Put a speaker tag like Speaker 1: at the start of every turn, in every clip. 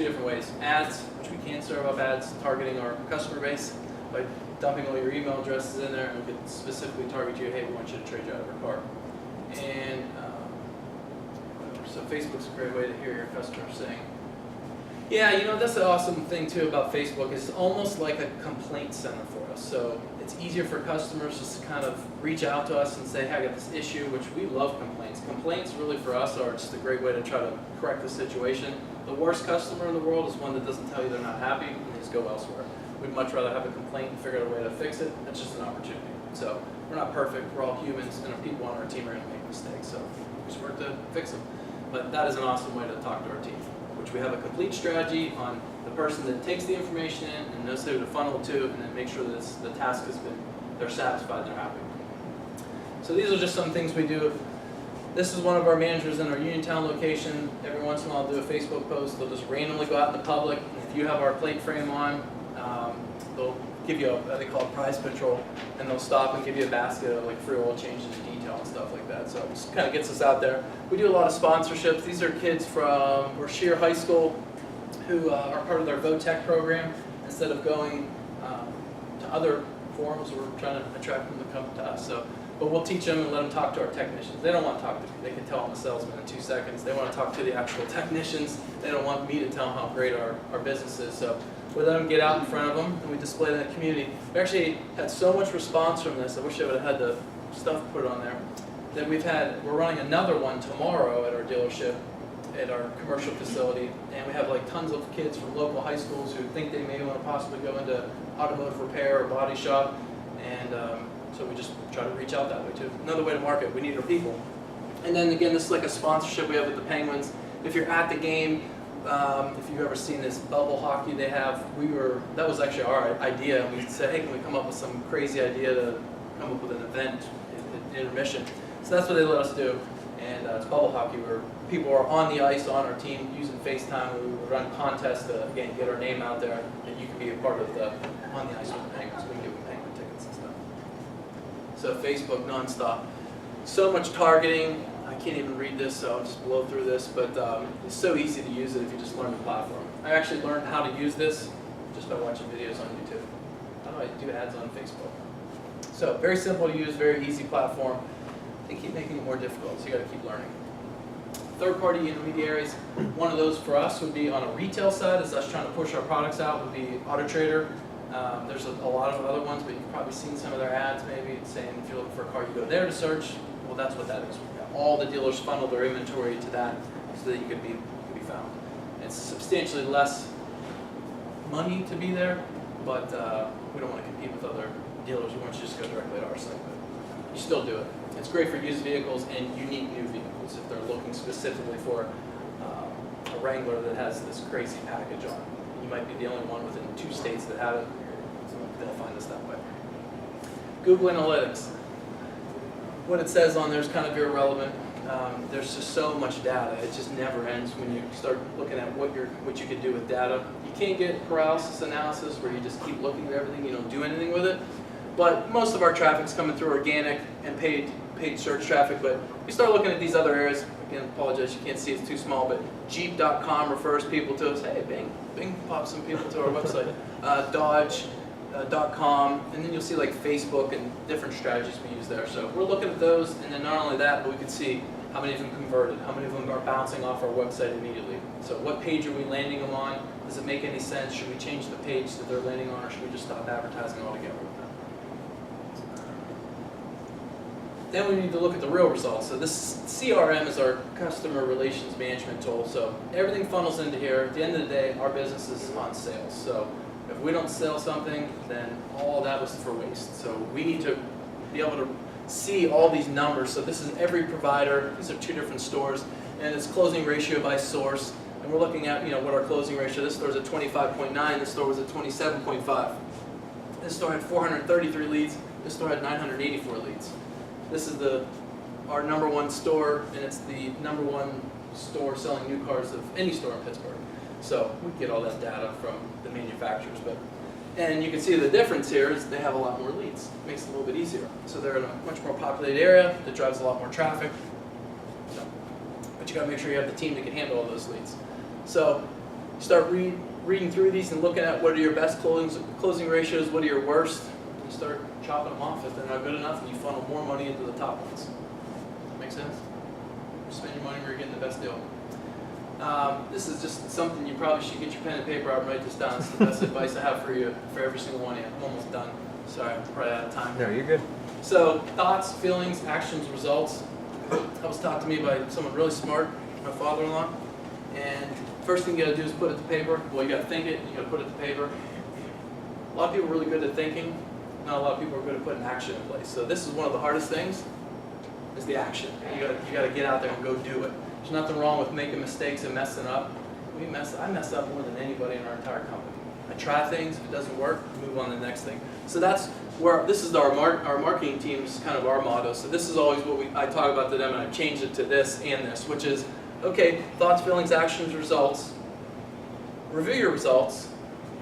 Speaker 1: two different ways. Ads, which we can serve up ads targeting our customer base by dumping all your email addresses in there, and we can specifically target you, hey, we want you to trade you out of your car. And so Facebook's a great way to hear your customers saying, yeah, you know, that's the awesome thing too about Facebook. It's almost like a complaint center for us. So it's easier for customers just to kind of reach out to us and say, hey, I got this issue, which we love complaints. Complaints really for us are just a great way to try to correct the situation. The worst customer in the world is one that doesn't tell you they're not happy and they just go elsewhere. We'd much rather have a complaint and figure out a way to fix it. That's just an opportunity. So we're not perfect. We're all humans, and our people on our team are going to make mistakes. So we just work to fix them. But that is an awesome way to talk to our team, which we have a complete strategy on the person that takes the information in and knows who to funnel it to, and then make sure that the task has been, they're satisfied, they're happy. So these are just some things we do. This is one of our managers in our Uniontown location. Every once in a while I'll do a Facebook post. They'll just randomly go out in the public. If you have our plate frame on, they'll give you what they call a prize patrol, and they'll stop and give you a basket of like free oil changes and detail and stuff like that. So it just kind of gets us out there. We do a lot of sponsorships. These are kids from Brashear High School who are part of their VOTEC program. Instead of going to other forums, we're trying to attract them to come to us. But we'll teach them and let them talk to our technicians. They don't want to talk to me. They can tell I'm a salesman in 2 seconds. They want to talk to the actual technicians. They don't want me to tell them how great our business is. So we let them get out in front of them, and we display that in the community. We actually had so much response from this. I wish I would have had the stuff put on there. That we're running another one tomorrow at our dealership, at our commercial facility, and we have like tons of kids from local high schools who think they may want to possibly go into automotive repair or body shop, and so we just try to reach out that way too. Another way to market. We need our people. And then again, this is like a sponsorship we have with the Penguins. If you're at the game, if you've ever seen this bubble hockey they have, that was actually our idea. And we said, hey, can we come up with some crazy idea to come up with an event in intermission? So that's what they let us do. And it's bubble hockey where people are on the ice on our team using FaceTime. We run contests to, again, get our name out there, and you can be a part of the on the ice with the Penguins. We can give them Penguin tickets and stuff. So Facebook nonstop. So much targeting. I can't even read this, so I'll just blow through this. But it's so easy to use it if you just learn the platform. I actually learned how to use this just by watching videos on YouTube. How do I do ads on Facebook? So very simple to use, very easy platform. They keep making it more difficult, so you got to keep learning. Third-party intermediaries. One of those for us would be on a retail side, is us trying to push our products out, would be AutoTrader. There's a lot of other ones, but you've probably seen some of their ads maybe saying if you're looking for a car, you go there to search. Well, that's what that is. All the dealers funnel their inventory to that so that you can be found. It's substantially less money to be there, but we don't want to compete with other dealers. We want you to just go directly to our site, but you still do it. It's great for used vehicles and unique new vehicles if they're looking specifically for a Wrangler that has this crazy package on it. You might be the only one within 2 states that have it, so they'll find us that way. Google Analytics. What it says on there is kind of irrelevant. There's just so much data. It just never ends when you start looking at what you can do with data. You can't get paralysis analysis where you just keep looking at everything, you don't do anything with it. But most of our traffic's coming through organic and paid search traffic. But you start looking at these other areas. Again, apologize, you can't see, it's too small. But Jeep.com refers people to us. Hey, Bing pops some people to our website. Dodge.com, and then you'll see like Facebook and different strategies we use there. So we're looking at those, and then not only that, but we can see how many of them converted, how many of them are bouncing off our website immediately. So what page are we landing them on? Does it make any sense? Should we change the page that they're landing on, or should we just stop advertising altogether with them? Then we need to look at the real results. So this CRM is our customer relations management tool. So everything funnels into here. At the end of the day, our business is on sales. So if we don't sell something, then all that was for waste. So we need to be able to see all these numbers. So this is every provider. These are 2 different stores, and it's closing ratio by source. And we're looking at what our closing ratio. This store is at 25.9. This store was at 27.5. This store had 433 leads. This store had 984 leads. This is our #1 store, and it's the #1 store selling new cars of any store in Pittsburgh. So we get all that data from the manufacturers. And you can see the difference here is they have a lot more leads. It makes it a little bit easier. So they're in a much more populated area that drives a lot more traffic. But you got to make sure you have the team that can handle all those leads. So start reading through these and looking at what are your best closing ratios, what are your worst, and you start chopping them off. If they're not good enough, and you funnel more money into the top ones. Make sense? Spend your money where you're getting the best deal. This is just something you probably should get your pen and paper out and write this down. It's the best advice I have for you, for every single one of you. I'm almost done. Sorry, I'm probably out of time.
Speaker 2: No, you're good.
Speaker 1: So, thoughts, feelings, actions, results. That was taught to me by someone really smart, my father-in-law. And first thing you gotta do is put it to paper. Well, you gotta think it, you gotta put it to paper. A lot of people are really good at thinking. Not a lot of people are good at putting action in place. So this is one of the hardest things, is the action. You gotta get out there and go do it. There's nothing wrong with making mistakes and messing up. I mess up more than anybody in our entire company. I try things, if it doesn't work, move on to the next thing. So that's where, this is our marketing team's kind of our motto. So this is always what I talk about to them, and I've changed it to this and this, which is, okay, thoughts, feelings, actions, results. Review your results,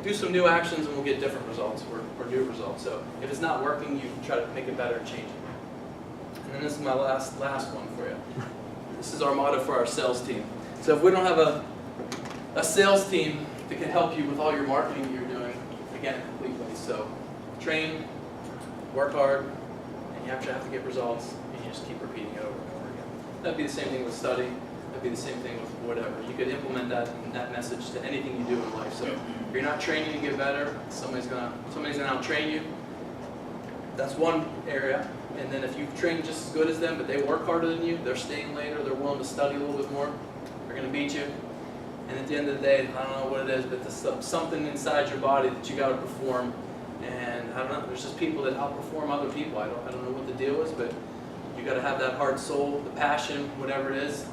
Speaker 1: do some new actions, and we'll get different results or new results. So if it's not working, you can try to make it better and change it. And then this is my last one for you. This is our motto for our sales team. So if we don't have a sales team that can help you with all your marketing you're doing, again, completely. So train, work hard, and you actually have to get results, and you just keep repeating it over and over again. That'd be the same thing with study. That'd be the same thing with whatever. You could implement that message to anything you do in life. So if you're not training to get better, somebody's gonna out-train you. That's one area. And then if you've trained just as good as them, but they work harder than you, they're staying later, they're willing to study a little bit more, they're gonna beat you. And at the end of the day, I don't know what it is, but there's something inside your body that you gotta perform. And I don't know, there's just people that outperform other people. I don't know what the deal is, but you got to have that heart, soul, the passion, whatever it is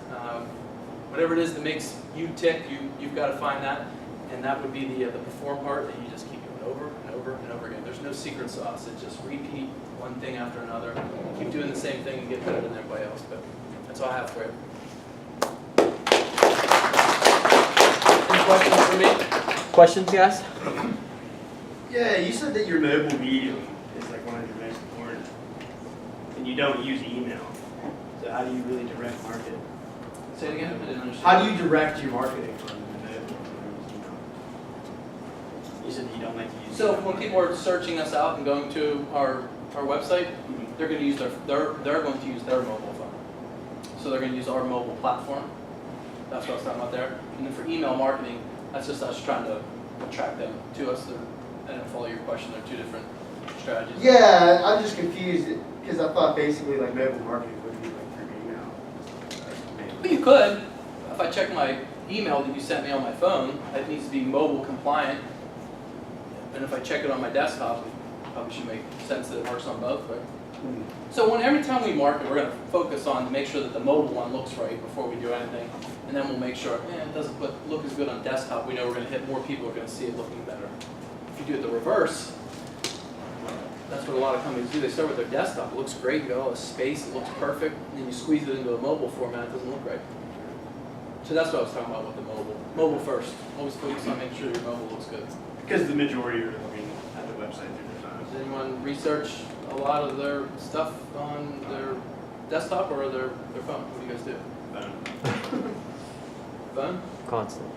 Speaker 1: that makes you tick. You've got to find that, and that would be the perform part that you just keep doing over and over and over again. There's no secret sauce. It's just repeat one thing after another. Keep doing the same thing and get better than everybody else. But that's all I have for you. Any questions for me?
Speaker 2: Questions, guys?
Speaker 3: Yeah, you said that your mobile medium is like one of your most important, and you don't use email. So how do you really direct market?
Speaker 1: Say it again. I didn't understand.
Speaker 3: How do you direct your marketing from the mobile? You said that you don't like to use.
Speaker 1: So when people are searching us out and going to our website, they're going to use they're going to use their mobile phone. So they're going to use our mobile platform. That's what I was talking about there. And then for email marketing, that's just us trying to attract them to us. I didn't follow your question. They're two different strategies.
Speaker 3: Yeah, I'm just confused because I thought basically like mobile marketing would be like through email.
Speaker 1: Well, you could. If I check my email that you sent me on my phone, it needs to be mobile compliant. And if I check it on my desktop, it probably should make sense that it works on both, right? So every time we market, we're going to focus on to make sure that the mobile one looks right before we do anything. And then we'll make sure it doesn't look as good on desktop. We know we're going to hit more people, are going to see it looking better. If you do it the reverse, that's what a lot of companies do. They start with their desktop. It looks great. You got all this space. It looks perfect. And then you squeeze it into a mobile format. It doesn't look right. So that's what I was talking about with the mobile. Mobile first. Always focus on making sure your mobile looks good.
Speaker 3: Because the majority are looking at the website through their phone.
Speaker 1: Does anyone research a lot of their stuff on their desktop or their phone? What do you guys do?
Speaker 3: Phone.
Speaker 1: Phone?
Speaker 2: Constant.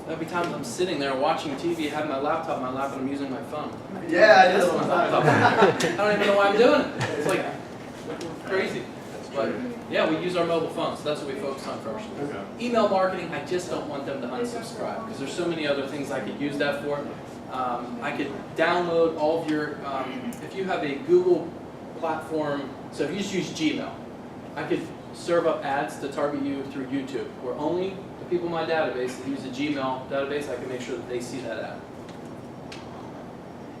Speaker 1: There'll be times I'm sitting there watching TV, having my laptop in my lap, and I'm using my phone.
Speaker 3: Yeah, I
Speaker 1: That's
Speaker 3: know.
Speaker 1: what I'm talking about. I don't even know why I'm doing it. It's like crazy. But yeah, we use our mobile phones. So that's what we focus on first.
Speaker 3: Okay.
Speaker 1: Email marketing, I just don't want them to unsubscribe because there's so many other things I could use that for. I could download all of your, if you have a Google platform, so if you just use Gmail, I could serve up ads to target you through YouTube, where only the people in my database that use the Gmail database, I can make sure that they see that ad.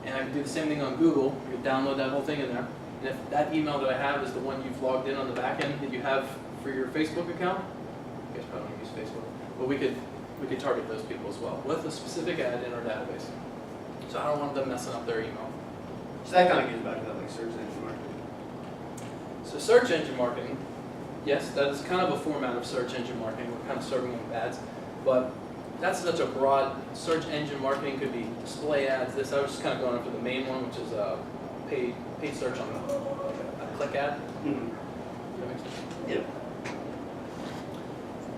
Speaker 1: And I can do the same thing on Google. You can download that whole thing in there. And if that email that I have is the one you've logged in on the back end that you have for your Facebook account, you guys probably don't use Facebook, but we could target those people as well with a specific ad in our database. So I don't want them messing up their email.
Speaker 3: So that kind of goes back to that like search engine marketing.
Speaker 1: So search engine marketing, yes, that is kind of a format of search engine marketing. We're kind of serving them with ads, but that's such a broad. Search engine marketing could be display ads. I was just kind of going for the main one, which is paid search on a click ad.
Speaker 3: Mm-hmm.
Speaker 1: Does that make sense?
Speaker 3: Yep.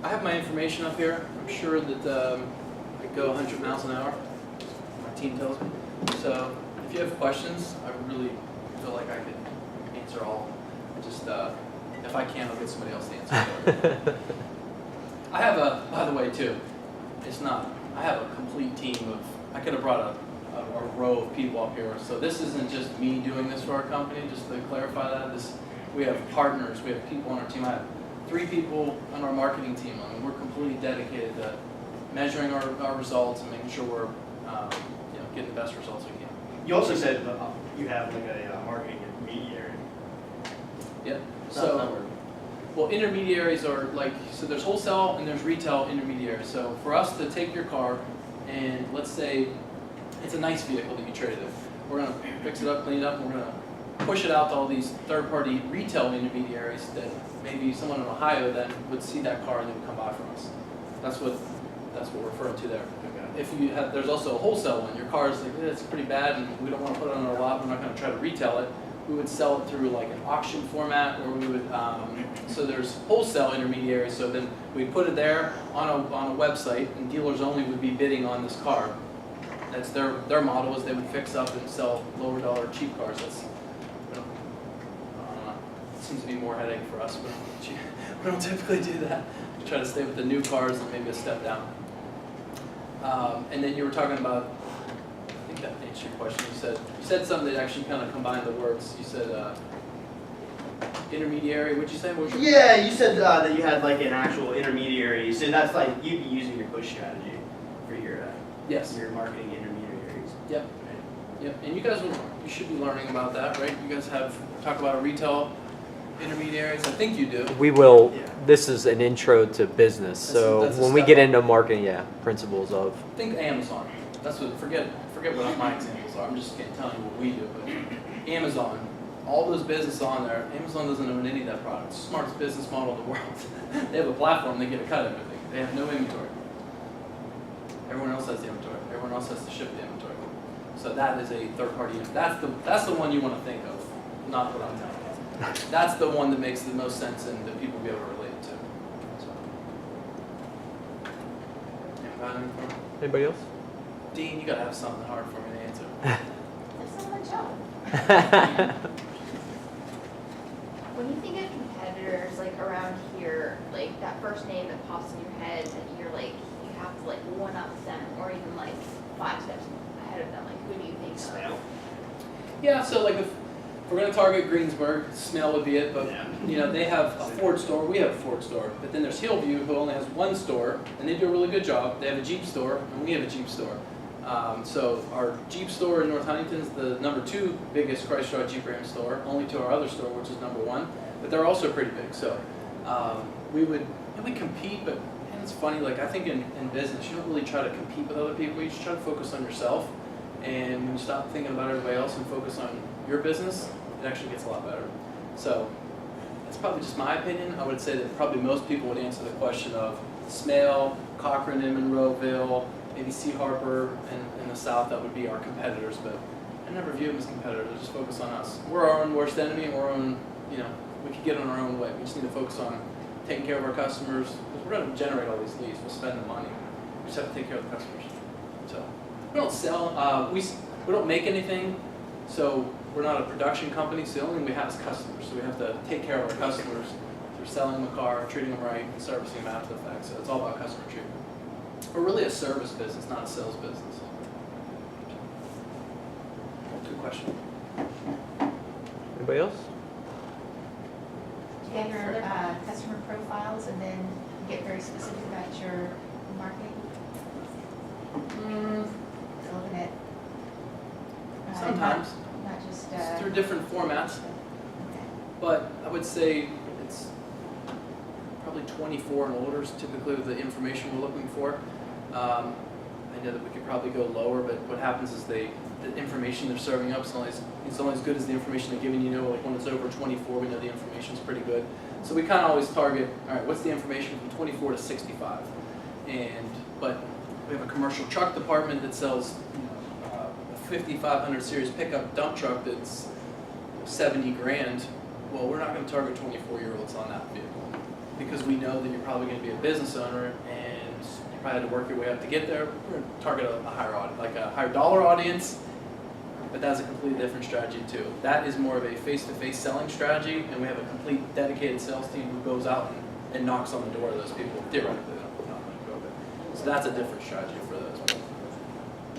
Speaker 1: I have my information up here. I'm sure that I go 100 miles an hour. My team tells me. So if you have questions, I really feel like I could answer all. Just if I can't, I'll get somebody else to answer. I have by the way too, it's not, I have a complete team of, I could have brought a row of people up here. So this isn't just me doing this for our company, just to clarify that. We have partners, we have people on our team. I have 3 people on our marketing team. I mean, we're completely dedicated to measuring our results and making sure we're getting the best results we can.
Speaker 3: You also said you have like a marketing intermediary.
Speaker 1: Yep. So, well, intermediaries are like, so there's wholesale and there's retail intermediaries. So for us to take your car and let's say it's a nice vehicle that you traded in, we're going to fix it up, clean it up, and we're going to push it out to all these third-party retail intermediaries that maybe someone in Ohio then would see that car and they would come buy from us. That's what we're referring to there.
Speaker 3: Okay.
Speaker 1: If you have, there's also a wholesale one. Your car is like, it's pretty bad and we don't want to put it on our lot, we're not going to try to retail it. We would sell it through like an auction format, or we would, so there's wholesale intermediaries, so then we'd put it there on a website, and dealers only would be bidding on this car. That's their model, is they would fix up and sell lower dollar cheap cars. That's, it seems to be more headache for us, but we don't typically do that. We try to stay with the new cars and maybe a step down. And then you were talking about, I think that answered your question. You said something that actually kind of combined the words. You said intermediary. What'd you say? What was your
Speaker 3: Yeah, you said that you had like an actual intermediary. So that's like you'd be using your push strategy for your
Speaker 1: yes,
Speaker 3: your marketing intermediaries.
Speaker 1: Yep.
Speaker 3: Right.
Speaker 1: Yep. And you guys you should be learning about that, right? You guys have talk about a retail intermediaries. I think you do.
Speaker 2: We will.
Speaker 3: Yeah.
Speaker 2: This is an intro to business. So
Speaker 1: That's a
Speaker 2: when we
Speaker 1: step
Speaker 2: get
Speaker 1: up.
Speaker 2: into marketing, yeah, principles of.
Speaker 1: Think Amazon. That's what. Forget what my examples are. I'm just telling you what we do. But Amazon, all those businesses on there. Amazon doesn't own any of that product. It's the smartest business model in the world. They have a platform. They get a cut of everything. They have no inventory. Everyone else has the inventory. Everyone else has to ship the inventory. So that is a third party. That's the one you want to think of, not what I'm telling you. That's the one that makes the most sense and that people will be able to relate to. So.
Speaker 2: Anybody else?
Speaker 1: Dean, you gotta have something hard for me to answer.
Speaker 4: That's not my job. When you think of competitors, like around here, like that first name that pops in your head that you're like, you have to like one up them or even like 5 steps ahead of them, like who do you think of?
Speaker 1: Yeah, so like if we're gonna target Greensburg, Smell would be it, but you know, they have a Ford store, we have a Ford store, but then there's Hillview who only has one store, and they do a really good job. They have a Jeep store, and we have a Jeep store. So our Jeep store in North Huntington is the #2 biggest Chrysler Jeep Ram store, only to our other store, which is #1. But they're also pretty big. So we compete, but man, it's funny. Like I think in business, you don't really try to compete with other people. You just try to focus on yourself. And when you stop thinking about everybody else and focus on your business, it actually gets a lot better. So that's probably just my opinion. I would say that probably most people would answer the question of Smale, Cochran in Monroeville, maybe C. Harper in the South. That would be our competitors, but I never view them as competitors. I just focus on us. We're our own worst enemy, and we're our own, we could get on our own way. We just need to focus on taking care of our customers, because we're going to generate all these leads. We'll spend the money. We just have to take care of the customers. So we don't sell. We don't make anything, so we're not a production company. So the only thing we have is customers. So we have to take care of our customers through selling them a car, treating them right, and servicing them after the fact. So it's all about customer treatment. We're really a service business, not a sales business. Good question.
Speaker 2: Anybody else?
Speaker 5: Do you have your customer profiles and then get very specific about your marketing? So looking at
Speaker 1: Sometimes.
Speaker 5: not just
Speaker 1: It's through different formats,
Speaker 5: okay.
Speaker 1: but I would say it's probably 24 and older is typically the information we're looking for. I know that we could probably go lower, but what happens is the information they're serving up is only as good as the information they're giving. Like when it's over 24, we know the information's pretty good. So we kind of always target, all right, what's the information from 24 to 65? But we have a commercial truck department that sells a 5500 series pickup dump truck that's 70 grand. Well, we're not going to target 24-year-olds on that vehicle. because we know that you're probably going to be a business owner and you probably had to work your way up to get there. We're going to target a higher audience, like a higher dollar audience, but that's a completely different strategy too. That is more of a face-to-face selling strategy, and we have a complete dedicated sales team who goes out and knocks on the door of those people. Theoretically, they're not going to go there. So that's a different strategy for those.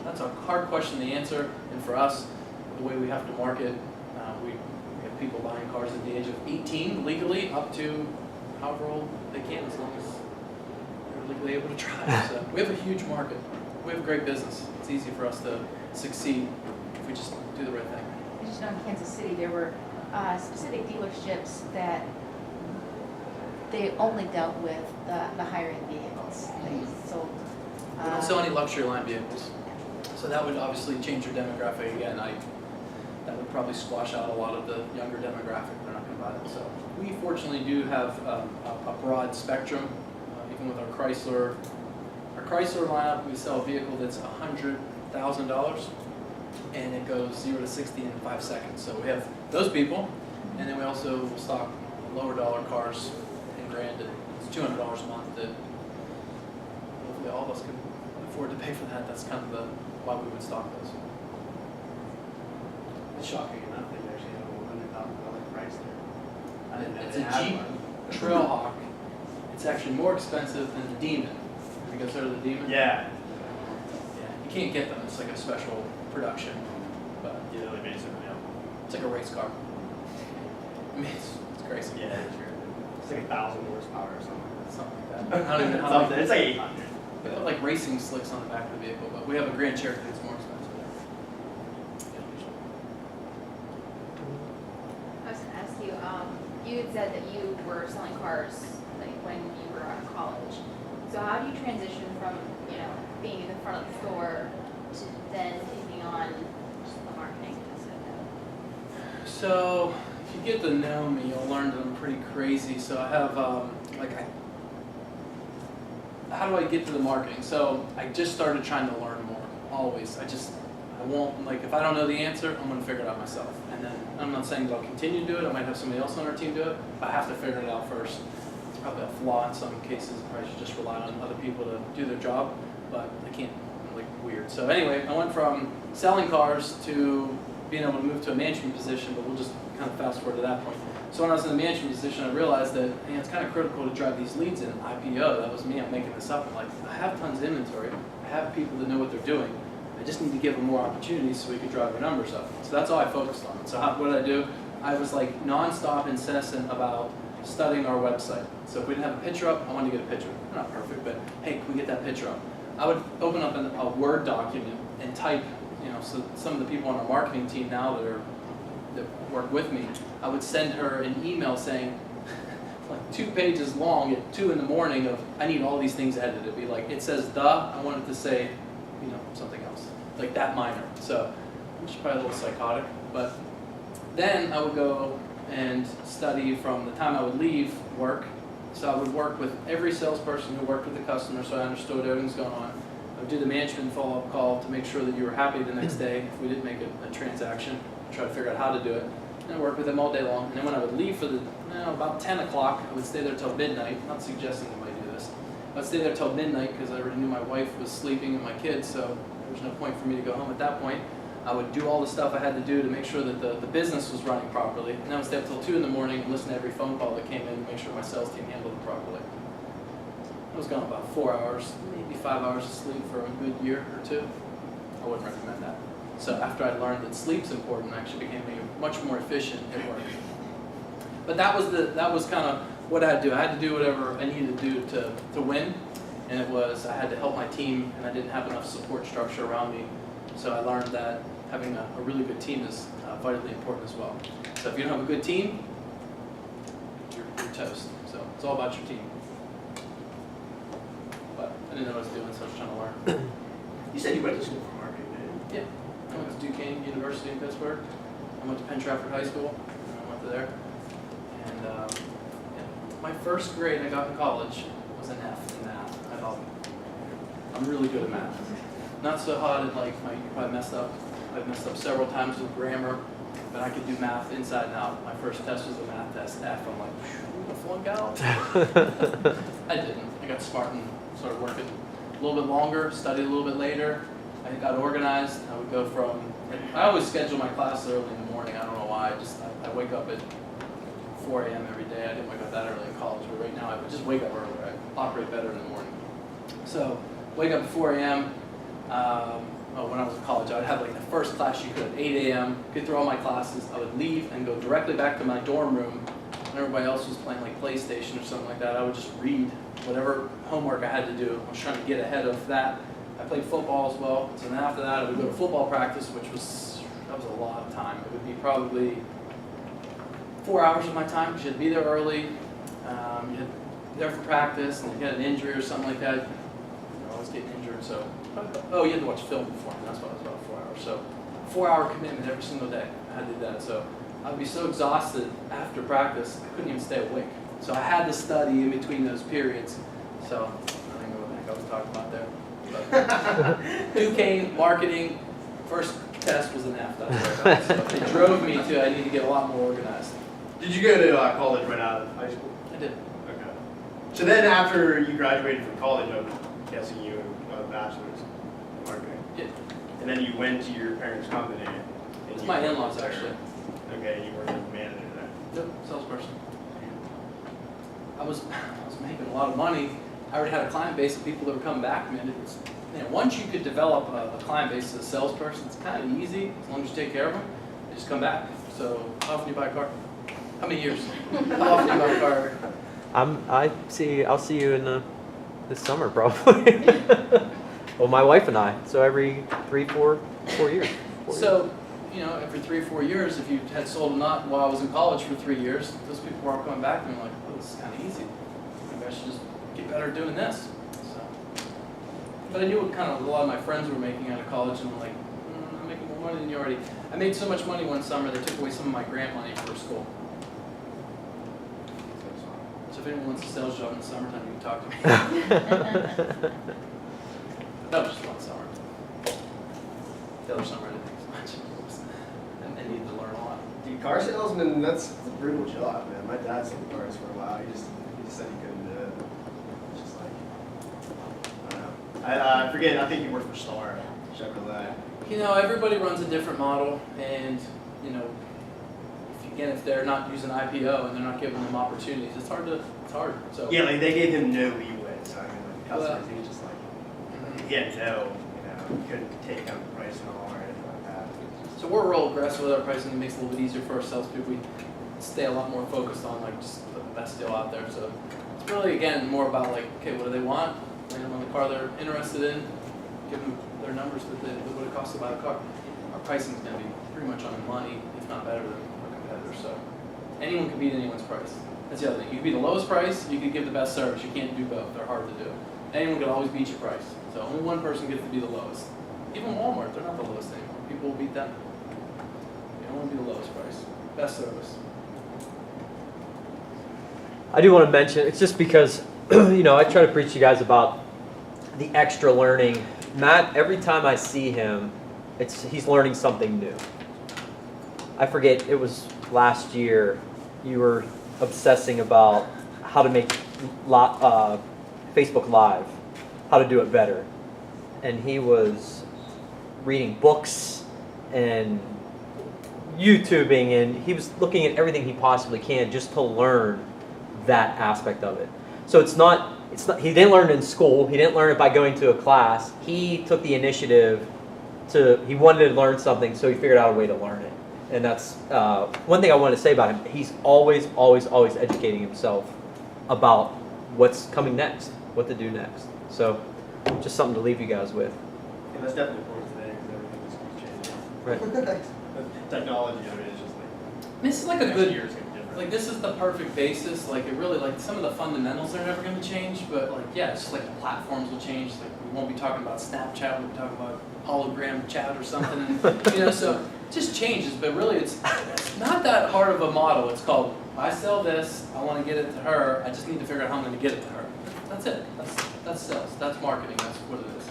Speaker 1: That's a hard question to answer, and for us, the way we have to market, we have people buying cars at the age of 18 legally up to however old they can, as long as they're legally able to drive. So we have a huge market. We have a great business. It's easy for us to succeed if we just do the right thing.
Speaker 5: I just know in Kansas City, there were specific dealerships that they only dealt with the higher end vehicles. They sold.
Speaker 1: We don't sell any luxury line vehicles. So that would obviously change your demographic again. That would probably squash out a lot of the younger demographic. They're not going to buy them. So we fortunately do have a broad spectrum, even with our Chrysler. Our Chrysler lineup, we sell a vehicle that's $100,000, and it goes 0 to 60 in 5 seconds. So we have those people, and then we also stock lower dollar cars, $10,000. It's $200 a month that hopefully all of us can afford to pay for that. That's kind of why we would stock those.
Speaker 3: It's shocking enough that you actually have a $100,000 price there. I didn't know
Speaker 1: It's
Speaker 3: they
Speaker 1: a
Speaker 3: had
Speaker 1: Jeep
Speaker 3: one.
Speaker 1: Trailhawk. It's actually more expensive than the Demon. Have you guys heard of the Demon?
Speaker 3: Yeah.
Speaker 1: Yeah. You can't get them. It's like a special production, but
Speaker 3: Yeah, they made something else.
Speaker 1: it's like a race car. I mean, it's crazy.
Speaker 3: Yeah, it's true. It's like 1,000 horsepower or something.
Speaker 1: Something like that. I don't even know how
Speaker 3: Something. It's like 800.
Speaker 1: they put like racing slicks on the back of the vehicle, but we have a Grand Cherokee that's more expensive.
Speaker 4: I was gonna ask you, you had said that you were selling cars like when you were out of college. So how do you transition from, being in the front of the store to then taking on just the marketing aspect of it?
Speaker 1: So if you get to know me, you'll learn that I'm pretty crazy. So I have how do I get to the marketing? So I just started trying to learn more. Always, I won't, like, if I don't know the answer, I'm gonna figure it out myself. And then I'm not saying that I'll continue to do it. I might have somebody else on our team do it. But I have to figure it out first. It's probably a flaw in some cases. I probably should just rely on other people to do their job. But I can't. I'm like weird. So anyway, I went from selling cars to being able to move to a management position. But we'll just kind of fast forward to that point. So when I was in the management position, I realized that it's kind of critical to drive these leads in. IPO, that was me. I'm making this up. I'm like, I have tons of inventory. I have people that know what they're doing. I just need to give them more opportunities so we can drive our numbers up. So that's all I focused on. So what did I do? I was like nonstop incessant about studying our website. So if we didn't have a picture up, I wanted to get a picture. Not perfect, but hey, can we get that picture up? I would open up a Word document and type, so some of the people on our marketing team now that work with me, I would send her an email saying, like 2 pages long at 2 in the morning of, I need all these things edited. It'd be like, it says the, I want it to say, something else, like that minor. So, which is probably a little psychotic, but then I would go and study from the time I would leave work. So I would work with every salesperson who worked with the customer, so I understood everything's going on. I would do the management follow-up call to make sure that you were happy the next day if we didn't make a transaction, try to figure out how to do it. And I work with them all day long. And then when I would leave for about 10 o'clock, I would stay there till midnight. Not suggesting I might do this. I'd stay there till midnight because I already knew my wife was sleeping and my kids, so there was no point for me to go home at that point. I would do all the stuff I had to do to make sure that the business was running properly. And I would stay up till 2 in the morning and listen to every phone call that came in to make sure my sales team handled it properly. I was gone about 4 hours, maybe 5 hours of sleep for a good year or two. I wouldn't recommend that. So after I learned that sleep's important, I actually became much more efficient at work. But that was kind of what I had to do. I had to do whatever I needed to do to win. And it was, I had to help my team, and I didn't have enough support structure around me. So I learned that having a really good team is vitally important as well. So if you don't have a good team, you're toast. So it's all about your team. But I didn't know what I was doing, so I was trying to learn.
Speaker 3: You said you went to school for marketing, didn't you?
Speaker 1: Yeah, I went to Duquesne University in Pittsburgh. I went to Penn Trafford High School, and I went to there. And my first grade I got in college was an F in math. I thought, I'm really good at math. Not so hot at like, you probably messed up. I've messed up several times with grammar, but I could do math inside and out. My first test was a math test, F. I'm like, flunk out. I didn't. I got smart and started working a little bit longer, studied a little bit later. I got organized. I would go from, I always schedule my classes early in the morning. I don't know why. I wake up at 4 a.m. every day. I didn't wake up that early in college, but right now I would just wake up earlier. I operate better in the morning. So wake up at 4 a.m. When I was in college, I would have like the first class you could at 8 a.m., get through all my classes. I would leave and go directly back to my dorm room. When everybody else was playing like PlayStation or something like that, I would just read whatever homework I had to do. I was trying to get ahead of that. I played football as well. So then after that, I would go to football practice, that was a lot of time. It would be probably 4 hours of my time because you had to be there early. You had there for practice, and if you had an injury or something like that, you're always getting injured. So, you had to watch film before, and that's why it was about 4 hours. So, 4-hour commitment every single day. I had to do that. So, I'd be so exhausted after practice, I couldn't even stay awake. So, I had to study in between those periods. So, I don't know what the heck I was talking about there. But Duquesne, marketing, first test was an F. That's where I got. So, it drove me to, I need to get a lot more organized.
Speaker 3: Did you go to college right out of high school?
Speaker 1: I did.
Speaker 3: Okay. So then after you graduated from college, I'm guessing you got a bachelor's in marketing.
Speaker 1: Yeah.
Speaker 3: And then you went to your parents' company. And
Speaker 1: It's
Speaker 3: you
Speaker 1: my
Speaker 3: worked
Speaker 1: in-laws,
Speaker 3: there.
Speaker 1: actually.
Speaker 3: Okay, you were the manager there.
Speaker 1: Yep, salesperson. I was making a lot of money. I already had a client base of people that were coming back to me. And it's, once you could develop a client base as a salesperson, it's kind of easy as long as you take care of them. They just come back. So how often do you buy a car? How many years? How often do you buy a car?
Speaker 2: I'll see you in this summer probably. Well, my wife and I. So every 4 years.
Speaker 1: So, every 3 or 4 years, if you had sold a nut while I was in college for 3 years, those people were all coming back to me like, oh, this is kind of easy. Maybe I should just get better at doing this. So, but I knew what kind of a lot of my friends were making out of college, and I'm like, I'm making more money than you already. I made so much money one summer, they took away some of my grant money for school. So if anyone wants a sales job in the summertime, you can talk to me. That was just one summer. The other summer I didn't think as much. I needed to learn a lot.
Speaker 6: Dude, car salesman, that's a brutal job, man. My dad sold cars for a while. He just said he couldn't do it. It's just like, I don't know. I forget, I think you work for Star, Chevrolet.
Speaker 1: Everybody runs a different model, and if they're not using IPO and they're not giving them opportunities, it's hard. So
Speaker 3: Yeah, like they gave him no leeway. So I mean, like customers, he was just like, he had he couldn't take down the price at all or anything like that.
Speaker 1: So we're real aggressive with our pricing. It makes it a little bit easier for our salespeople. We stay a lot more focused on just put the best deal out there. So it's really again more about okay, what do they want? Land them on the car they're interested in. Give them their numbers with what it costs to buy a car. Our pricing is going to be pretty much on the money, if not better than our competitors. So anyone can beat anyone's price. That's the other thing. You can be the lowest price. You can give the best service. You can't do both. They're hard to do. Anyone can always beat your price. So only one person gets to be the lowest. Even Walmart, they're not the lowest anymore. People will beat them. You don't want to be the lowest price. Best service.
Speaker 2: I do want to mention, it's just because, I try to preach to you guys about the extra learning. Matt, every time I see him, he's learning something new. I forget, it was last year, you were obsessing about how to make Facebook Live, how to do it better. And he was reading books and YouTubing, and he was looking at everything he possibly can just to learn that aspect of it. So it's not, he didn't learn it in school, he didn't learn it by going to a class. He took the initiative he wanted to learn something, so he figured out a way to learn it. And that's one thing I want to say about him. He's always educating himself about what's coming next, what to do next. So just something to leave you guys with.
Speaker 3: And that's definitely important today because everything just keeps changing.
Speaker 2: Right.
Speaker 3: The technology of it is just like,
Speaker 1: This is like a
Speaker 3: next
Speaker 1: good,
Speaker 3: year is going to be different.
Speaker 1: this is the perfect basis. It really, some of the fundamentals are never going to change, but it's just the platforms will change. We won't be talking about Snapchat, we'll be talking about hologram chat or something. And, so it just changes, but really it's not that hard of a model. It's called, I sell this, I want to get it to her, I just need to figure out how I'm going to get it to her. That's it. That's sales. That's marketing. That's what it is.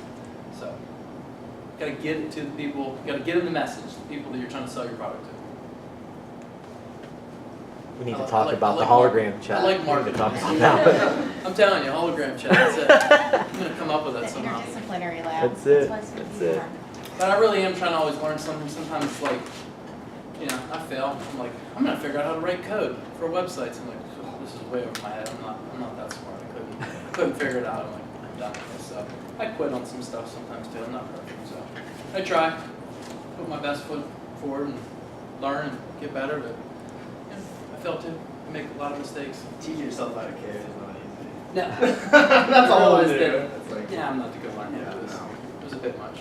Speaker 1: So you got to get it to the people. You got to get them the message, the people that you're trying to sell your product to.
Speaker 2: We need
Speaker 1: I
Speaker 2: to
Speaker 1: like-
Speaker 2: talk
Speaker 1: I like-
Speaker 2: about
Speaker 1: I
Speaker 2: the
Speaker 1: like
Speaker 2: hologram
Speaker 1: marketing.
Speaker 2: chat.
Speaker 1: I like
Speaker 2: We need to talk
Speaker 1: marketing.
Speaker 2: about it.
Speaker 1: I'm telling you, hologram chat, that's it. I'm gonna come up with
Speaker 5: The
Speaker 1: that somehow.
Speaker 5: interdisciplinary lab.
Speaker 2: That's it.
Speaker 5: what it's gonna
Speaker 2: That's
Speaker 5: be
Speaker 2: it.
Speaker 5: for.
Speaker 1: But I really am trying to always learn something. Sometimes it's like, you know, I fail. I'm like, I'm gonna figure out how to write code for websites. I'm like, oh, this is way over my head. I'm not that smart. I couldn't figure it out. I'm like, I'm done with this stuff. I quit on some stuff sometimes too. I'm not perfect, so I try, put my best foot forward and learn and get better. But yeah, I fail too. I make a lot of mistakes.
Speaker 6: Teaching yourself how to code is not easy.
Speaker 1: No,
Speaker 6: That's all
Speaker 1: I
Speaker 6: I
Speaker 1: realized
Speaker 6: do.
Speaker 1: that-
Speaker 6: It's like,
Speaker 1: yeah, I'm not the good one.
Speaker 6: Yeah,
Speaker 1: It was
Speaker 6: no.
Speaker 1: a bit much.